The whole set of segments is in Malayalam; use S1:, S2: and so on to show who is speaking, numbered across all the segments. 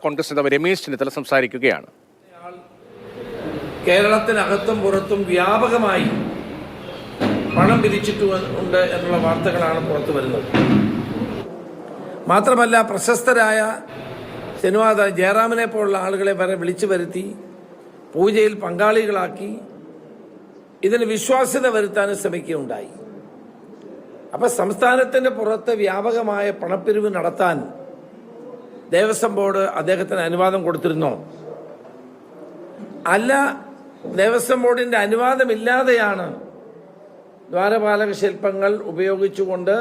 S1: കോൺഗ്രസ് നേതാവ് രമേശ് ചെന്നിത്തല സംസാരിക്കുകയാണ്.
S2: കേരളത്തിനകത്തും പുറത്തും വ്യാപകമായി പണം പിരിച്ചിട്ടുണ്ട് എന്നുള്ള വാർത്തകളാണ് പുറത്തു വരുന്നത്. മാത്രമല്ല, പ്രശസ്തരായ സിനിമാ ജയറാമിനെ പോലുള്ള ആളുകളെ വരെ വിളിച്ചു വരുത്തി പൂജയിൽ പങ്കാളികളാക്കി ഇതിന് വിശ്വാസ്യത വരുത്താൻ ശ്രമിക്കുകയുണ്ടായി. അപ്പം സംസ്ഥാനത്തിൻ്റെ പുറത്ത് വ്യാപകമായ പണപ്പിരിവ് നടത്താൻ ദേവസ്വം ബോർഡ് അദ്ദേഹത്തിന് അനുവാദം കൊടുത്തിരുന്നോ? അല്ല, ദേവസ്വം ബോർഡിൻ്റെ അനുവാദമില്ലാതെയാണ് ദ്വാരപാലക ശില്പങ്ങൾ ഉപയോഗിച്ചുകൊണ്ട്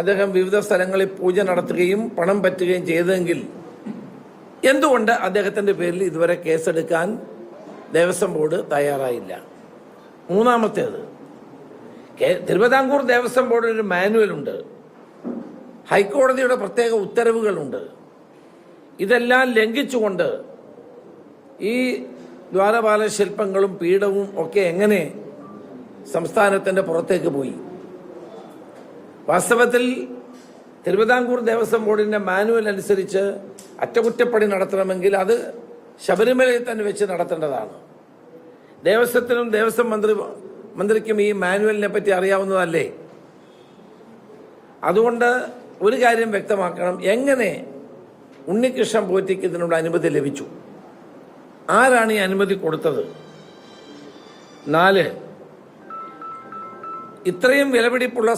S2: അദ്ദേഹം വിവിധ സ്ഥലങ്ങളിൽ പൂജ നടത്തുകയും പണം പറ്റുകയും ചെയ്തതെങ്കിൽ എന്തുകൊണ്ട് അദ്ദേഹത്തിൻ്റെ പേരിൽ ഇതുവരെ കേസെടുക്കാൻ ദേവസ്വം ബോർഡ് തയ്യാറായില്ല? മൂന്നാമത്തേത്, തിരുവിതാംകൂർ ദേവസ്വം ബോർഡിന് ഒരു മാനുവലുണ്ട്, ഹൈക്കോടതിയുടെ പ്രത്യേക ഉത്തരവുകളുണ്ട്. ഇതെല്ലാം ലംഘിച്ചുകൊണ്ട് ഈ ദ്വാരപാല ശില്പങ്ങളും പീഠവും ഒക്കെ എങ്ങനെ സംസ്ഥാനത്തിൻ്റെ പുറത്തേക്ക് പോയി? വാസ്തവത്തിൽ തിരുവിതാംകൂർ ദേവസ്വം ബോർഡിൻ്റെ മാനുവൽ അനുസരിച്ച് അറ്റകുറ്റപ്പണി നടത്തണമെങ്കിൽ അത് ശബരിമലയിൽ തന്നെ വെച്ച് നടത്തേണ്ടതാണ്. ദേവസ്വത്തിനും ദേവസ്വം മന്ത്രിക്കും ഈ മാനുവലിനെ പറ്റി അറിയാവുന്നതല്ലേ? അതുകൊണ്ട് ഒരു കാര്യം വ്യക്തമാക്കണം, എങ്ങനെ ഉണ്ണികൃഷ്ണൻ പോറ്റിക്ക് ഇതിനുള്ള അനുമതി ലഭിച്ചു? ആരാണ് ഈ അനുമതി കൊടുത്തത്? 4, ഇത്രയും വിലപിടിപ്പുള്ള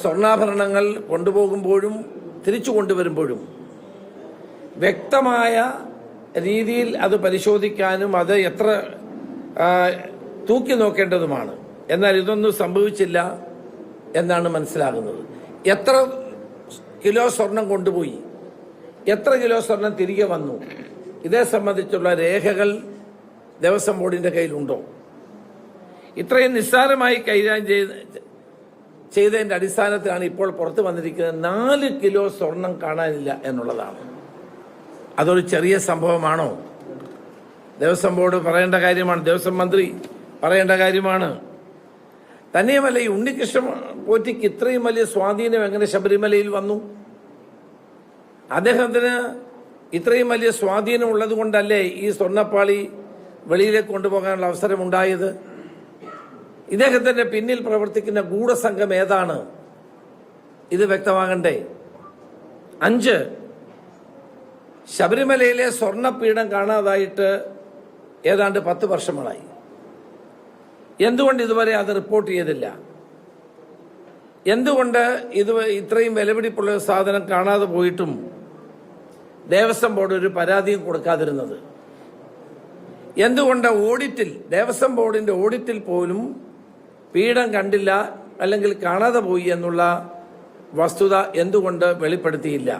S2: സ്വർണ്ണാഭരണങ്ങൾ കൊണ്ടുപോകുമ്പോഴും തിരിച്ചു കൊണ്ടുവരുമ്പോഴും വ്യക്തമായ രീതിയിൽ അത് പരിശോധിക്കാനും അത് എത്ര തൂക്കി നോക്കേണ്ടതുമാണ്. എന്നാൽ ഇതൊന്നും സംഭവിച്ചില്ല എന്നാണ് മനസ്സിലാകുന്നത്. എത്ര കിലോ സ്വർണം കൊണ്ടുപോയി, എത്ര കിലോ സ്വർണം തിരികെ വന്നു, ഇതേ സംബന്ധിച്ചുള്ള രേഖകൾ ദേവസ്വം ബോർഡിൻ്റെ കയ്യിലുണ്ടോ? ഇത്രയും നിസ്സാരമായി കൈകാര്യം ചെയ്തതിൻ്റെ അടിസ്ഥാനത്തിലാണ് ഇപ്പോൾ പുറത്തു വന്നിരിക്കുന്നത് 4 കിലോ സ്വർണം കാണാനില്ല എന്നുള്ളതാണ്. അതൊരു ചെറിയ സംഭവമാണോ? ദേവസ്വം ബോർഡ് പറയേണ്ട കാര്യമാണ്, ദേവസ്വം മന്ത്രി പറയേണ്ട കാര്യമാണ്. തന്നെയുമല്ല, ഈ ഉണ്ണികൃഷ്ണൻ പോറ്റിക്ക് ഇത്രയും വലിയ സ്വാധീനം എങ്ങനെ ശബരിമലയിൽ വന്നു? അദ്ദേഹത്തിന് ഇത്രയും വലിയ സ്വാധീനം ഉള്ളത് കൊണ്ടല്ലേ ഈ സ്വർണ്ണപ്പാളി വെളിയിലേക്ക് കൊണ്ടുപോകാനുള്ള അവസരം ഉണ്ടായത്? ഇദ്ദേഹത്തിന്റെ പിന്നിൽ പ്രവർത്തിക്കുന്ന ഗൂഢസംഘം ഏതാണ്? ഇത് വ്യക്തമാകണ്ടേ? 5, ശബരിമലയിലെ സ്വർണ്ണപീഠം കാണാതായിട്ട് ഏതാണ്ട് 10 വർഷങ്ങളായി. എന്തുകൊണ്ട് ഇതുവരെ അത് റിപ്പോർട്ട് ചെയ്തില്ല? എന്തുകൊണ്ട് ഇത്രയും വിലപിടിപ്പുള്ള സാധനം കാണാതെ പോയിട്ടും ദേവസ്വം ബോർഡ് ഒരു പരാതിയും കൊടുക്കാതിരുന്നത്? എന്തുകൊണ്ട് ഓഡിറ്റിൽ, ദേവസ്വം ബോർഡിന്റെ ഓഡിറ്റിൽ പോലും പീഠം കണ്ടില്ല അല്ലെങ്കിൽ കാണാതെ പോയി എന്നുള്ള വസ്തുത എന്തുകൊണ്ട് വെളിപ്പെടുത്തിയില്ല?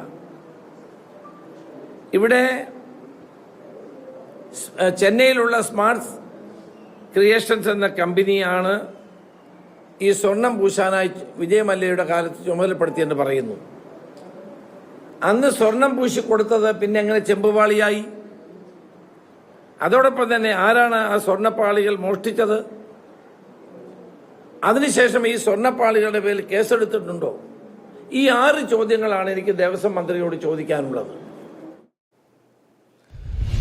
S2: ഇവിടെ ചെന്നൈയിലുള്ള സ്മാർട്ട് ക്രിയേഷൻസ് എന്ന കമ്പനിയാണ് ഈ സ്വർണം പൂശാനായി വിജയ് മല്യയുടെ കാലത്ത് ചുമതലപ്പെടുത്തിയെന്ന് പറയുന്നു. അന്ന് സ്വർണം പൂശി കൊടുത്തത് പിന്നെ എങ്ങനെ ചെമ്പുപാളിയായി? അതോടൊപ്പം തന്നെ ആരാണ് ആ സ്വർണ്ണപ്പാളികൾ മോഷ്ടിച്ചത്? അതിനുശേഷം ഈ സ്വർണ്ണപ്പാളികളുടെ പേരിൽ കേസെടുത്തിട്ടുണ്ടോ? ഈ 6 ചോദ്യങ്ങളാണ് എനിക്ക് ദേവസ്വം മന്ത്രിയോട് ചോദിക്കാനുള്ളത്.